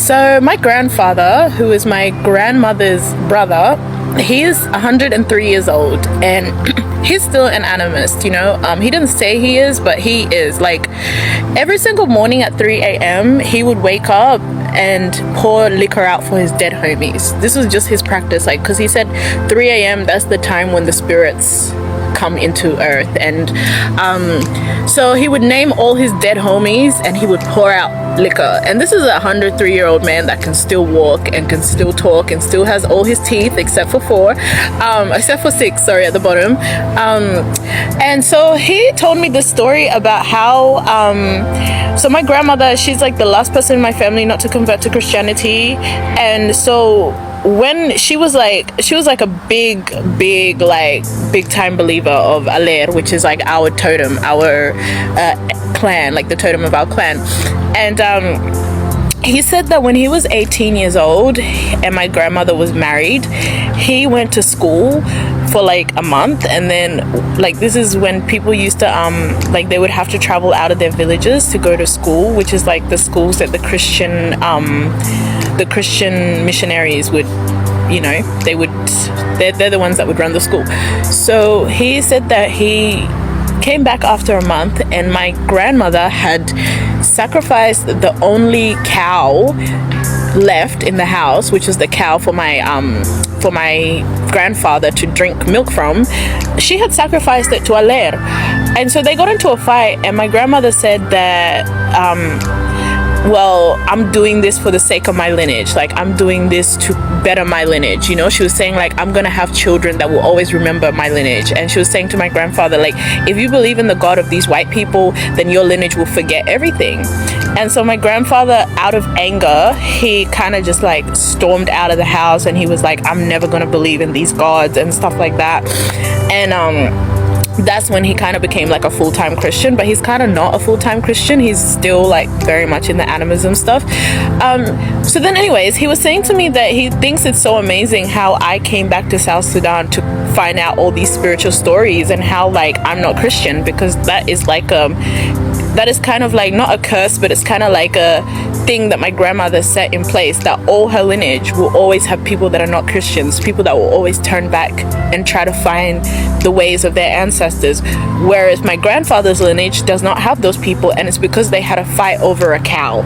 So my grandfather, who is my grandmother's brother, he's 103 years old and he's still an animist, you know. He doesn't say he is, but he is. Like, every single morning at 3 a.m. he would wake up and pour liquor out for his dead homies. This was just his practice, like, because he said 3 a.m. that's the time when the spirits come into earth. And so he would name all his dead homies and he would pour out liquor. And this is a 103-year-old man that can still walk and can still talk and still has all his teeth except for six, sorry, at the bottom. And so he told me this story about how so my grandmother, she's like the last person in my family not to convert to Christianity. And so when she was like a big time believer of Aler, which is like our totem, our clan, like the totem of our clan. And he said that when he was 18 years old and my grandmother was married, he went to school for like a month. And then, like, this is when people used to like, they would have to travel out of their villages to go to school, which is like the schools that the Christian missionaries would, you know, they're the ones that would run the school. So he said that he came back after a month and my grandmother had sacrificed the only cow left in the house, which is the cow for my grandfather to drink milk from. She had sacrificed it to Aler. And so they got into a fight and my grandmother said that well, I'm doing this for the sake of my lineage. Like, I'm doing this to better my lineage. You know, she was saying, like, I'm gonna have children that will always remember my lineage. And she was saying to my grandfather, like, if you believe in the God of these white people, then your lineage will forget everything. And so my grandfather, out of anger, he kind of just like stormed out of the house and he was like, I'm never gonna believe in these gods and stuff like that. And that's when he kind of became like a full-time Christian, but he's kind of not a full-time Christian. He's still like very much in the animism stuff. So then anyways, he was saying to me that he thinks it's so amazing how I came back to South Sudan to find out all these spiritual stories and how like I'm not Christian, because that is like that is kind of like not a curse, but it's kind of like a thing that my grandmother set in place, that all her lineage will always have people that are not Christians, people that will always turn back and try to find the ways of their ancestors. Whereas my grandfather's lineage does not have those people, and it's because they had a fight over a cow.